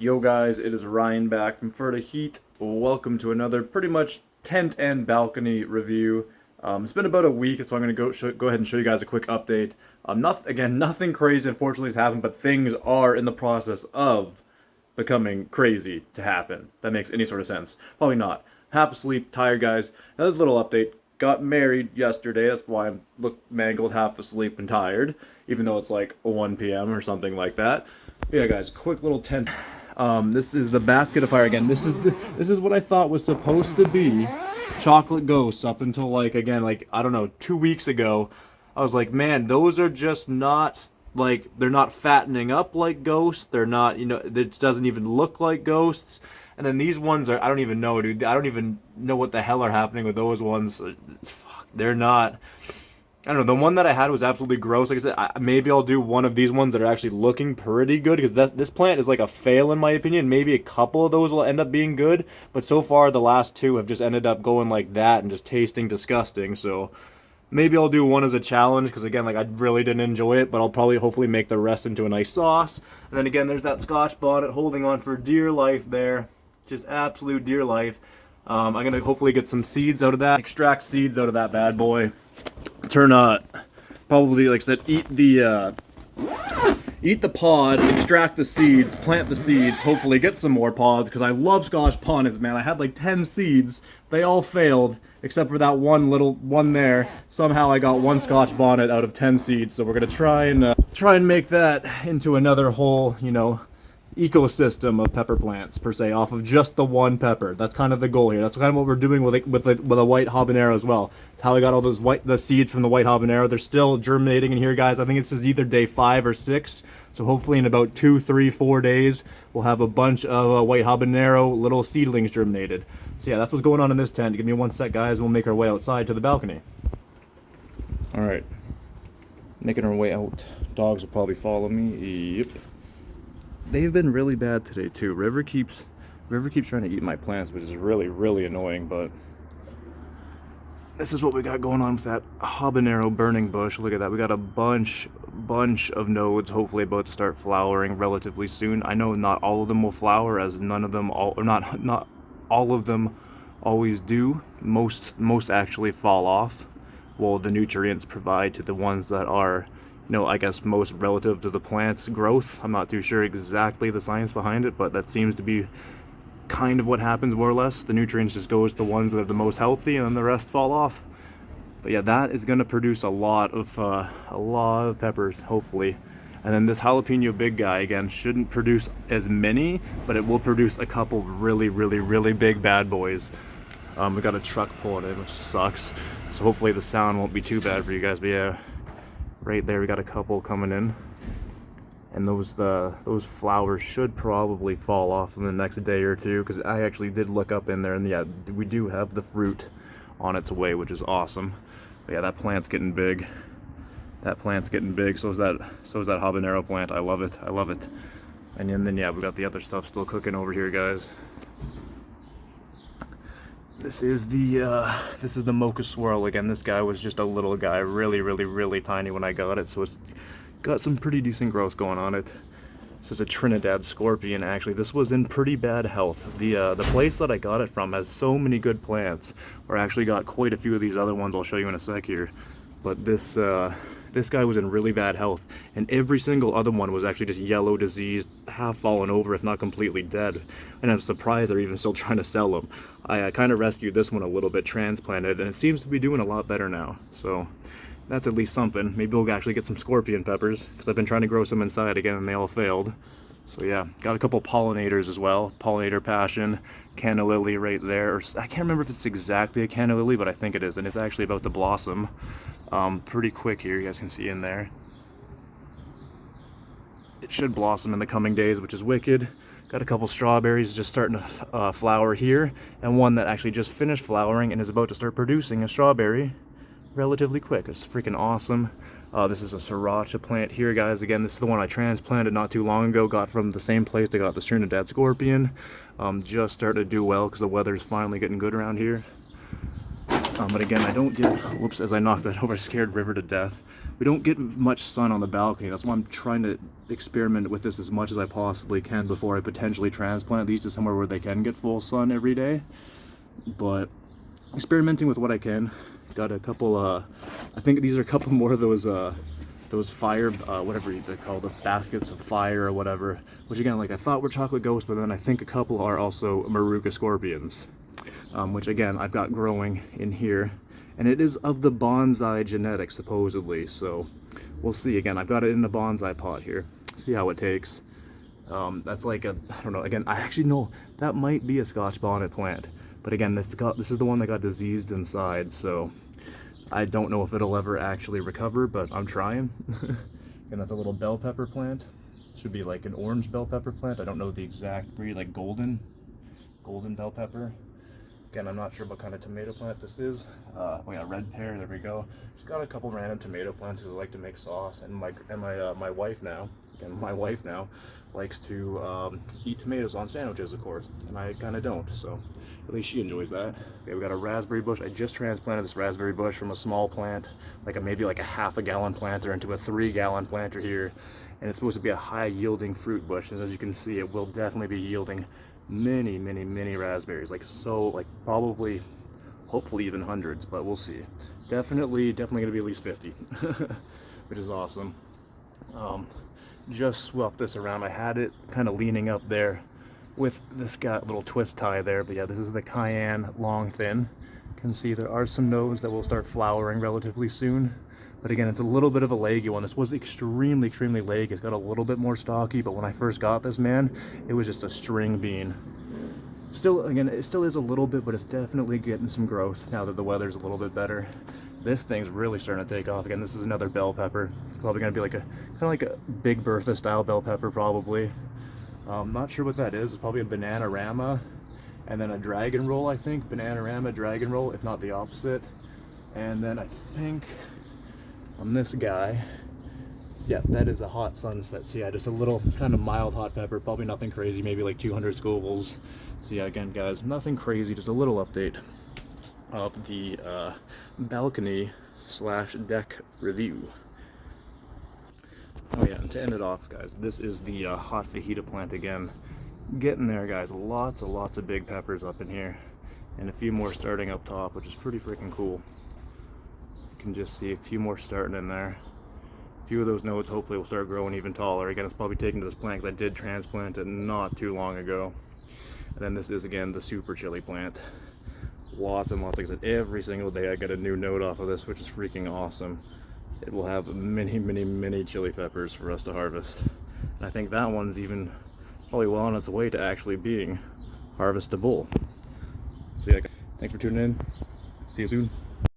Yo guys, it is Ryan back from Ferda Heat. Welcome to another pretty much tent and balcony review. It's been about a week, so I'm going to go ahead and show you guys a quick update. Nothing crazy unfortunately has happened, but things are in the process of becoming crazy to happen. If that makes any sort of sense. Probably not. Half asleep, tired guys. Another little update. Got married yesterday, that's why I look mangled, half asleep, and tired. Even though it's like 1 p.m. or something like that. But yeah guys, quick little tent. This is the basket of fire again. This is what I thought was supposed to be chocolate ghosts up until like I don't know, 2 weeks ago. I was like, man, those are just not like, they're not fattening up like ghosts. They're not, it doesn't even look like ghosts. And then these ones are, I don't even know, dude. I don't even know what the hell are happening with those ones. Fuck, they're not. I don't know, the one that I had was absolutely gross. Like I said, maybe I'll do one of these ones that are actually looking pretty good, because this plant is like a fail in my opinion. Maybe a couple of those will end up being good, but so far the last two have just ended up going like that and just tasting disgusting. So maybe I'll do one as a challenge, because again, like, I really didn't enjoy it, but I'll probably hopefully make the rest into a nice sauce. And then again, there's that Scotch bonnet holding on for dear life there. Just absolute dear life. I'm gonna hopefully get some seeds out of that, extract seeds out of that bad boy. Probably, like I said, eat the pod, extract the seeds, plant the seeds, hopefully get some more pods, because I love Scotch bonnets, man. I had like 10 seeds, they all failed, except for that one little one there. Somehow I got one Scotch bonnet out of 10 seeds, so we're gonna try and make that into another whole, ecosystem of pepper plants per se, off of just the one pepper. That's kind of the goal here. That's kind of what we're doing with a white habanero as well. It's how I got all the seeds from the white habanero. They're still germinating in here, guys. I think this is either day 5 or 6. So hopefully in about 2, 3, 4 days, we'll have a bunch of white habanero little seedlings germinated. So yeah, that's what's going on in this tent. Give me one sec, guys, and we'll make our way outside to the balcony. All right, making our way out. Dogs will probably follow me. Yep. They've been really bad today too. River keeps trying to eat my plants, which is really, really annoying, but this is what we got going on with that habanero burning bush. Look at that. We got a bunch of nodes hopefully about to start flowering relatively soon. I know not all of them will flower, as none of them not all of them always do. Most actually fall off, while the nutrients provide to the ones that are, I guess, most relative to the plant's growth. I'm not too sure exactly the science behind it, but that seems to be kind of what happens, more or less. The nutrients just goes to the ones that are the most healthy, and then the rest fall off. But yeah, that is going to produce a lot of peppers, hopefully. And then this jalapeno big guy, again, shouldn't produce as many, but it will produce a couple really big bad boys. We got a truck pulling in, which sucks. So hopefully the sound won't be too bad for you guys, but yeah. Right there we got a couple coming in, and those flowers should probably fall off in the next day or two, because I actually did look up in there, and yeah, we do have the fruit on its way, which is awesome. But yeah, that plant's getting big. So is that habanero plant. I love it. And then yeah, we got the other stuff still cooking over here, guys. This is the mocha swirl. Again, this guy was just a little guy, really tiny when I got it, so it's got some pretty decent growth going on it. This is a Trinidad scorpion, actually. This was in pretty bad health. The place that I got it from has so many good plants, or actually got quite a few of these other ones I'll show you in a sec here. But this guy was in really bad health, and every single other one was actually just yellow, diseased, half fallen over, if not completely dead. And I'm surprised they're even still trying to sell them. I kind of rescued this one a little bit, transplanted, and it seems to be doing a lot better now. So that's at least something. Maybe we'll actually get some scorpion peppers, because I've been trying to grow some inside again and they all failed. So yeah, got a couple pollinators as well. Pollinator passion, canna lily right there. I can't remember if it's exactly a canna lily, but I think it is, and it's actually about to blossom pretty quick here. You guys can see in there. It should blossom in the coming days, which is wicked. Got a couple strawberries just starting to flower here, and one that actually just finished flowering and is about to start producing a strawberry relatively quick. It's freaking awesome. This is a sriracha plant here, guys. Again, this is the one I transplanted not too long ago, got from the same place I got the Trinidad scorpion. Just started to do well because the weather's finally getting good around here. But again, I don't get, whoops, as I knocked that over, I scared River to death. we don't get much sun on the balcony. That's why I'm trying to experiment with this as much as I possibly can before I potentially transplant these to somewhere where they can get full sun every day. But experimenting with what I can. Got a couple, I think these are a couple more of those fire, whatever they call the baskets of fire or whatever, which again, like I thought were chocolate ghosts, but then I think a couple are also Maruca scorpions, which again, I've got growing in here, and it is of the bonsai genetics, supposedly, so we'll see. Again, I've got it in the bonsai pot here, see how it takes. That's like a, I don't know, again, I actually know that might be a Scotch bonnet plant, but again, this is the one that got diseased inside, so I don't know if it'll ever actually recover, but I'm trying. And that's a little bell pepper plant. Should be like an orange bell pepper plant. I don't know the exact breed, like golden bell pepper. Again, I'm not sure what kind of tomato plant this is. Oh yeah, red pear, there we go. Just got a couple random tomato plants because I like to make sauce, and my wife now, again, my wife now likes to eat tomatoes on sandwiches, of course, and I kind of don't, so at least she enjoys that. Okay, we got a raspberry bush. I just transplanted this raspberry bush from a small plant, like maybe like a half-a-gallon planter into a 3-gallon planter here, and it's supposed to be a high-yielding fruit bush, and as you can see, it will definitely be yielding many raspberries, like probably, hopefully even hundreds, but we'll see. Definitely gonna be at least 50, which is awesome. Just swapped this around. I had it kind of leaning up there with this got little twist tie there, but yeah, this is the Cayenne long thin. You can see there are some nodes that will start flowering relatively soon, but again, it's a little bit of a leggy one. This was extremely leggy. It's got a little bit more stocky, but when I first got this, man, it was just a string bean. Still, again, it still is a little bit, but it's definitely getting some growth now that the weather's a little bit better. This thing's really starting to take off. Again, this is another bell pepper. It's probably gonna be like a kind of like a Big Bertha style bell pepper, probably. Not sure what that is. It's probably a Bananarama, and then a dragon roll, I think. Bananarama, dragon roll, if not the opposite. And then I think on this guy, yeah, that is a hot sunset. So yeah, just a little kind of mild hot pepper, probably nothing crazy, maybe like 200 Scovilles. So yeah, again, guys, nothing crazy, just a little update of the balcony / deck review. Oh yeah, and to end it off, guys, this is the hot fajita plant again. Getting there, guys. Lots of big peppers up in here, and a few more starting up top, which is pretty freaking cool. You can just see a few more starting in there. A few of those nodes hopefully will start growing even taller. Again, it's probably taken to this plant because I did transplant it not too long ago. And then this is again the super chili plant. Lots and lots, like I said, every single day I get a new node off of this, which is freaking awesome. It will have many chili peppers for us to harvest. And I think that one's even probably well on its way to actually being harvestable. So yeah, thanks for tuning in. See you soon.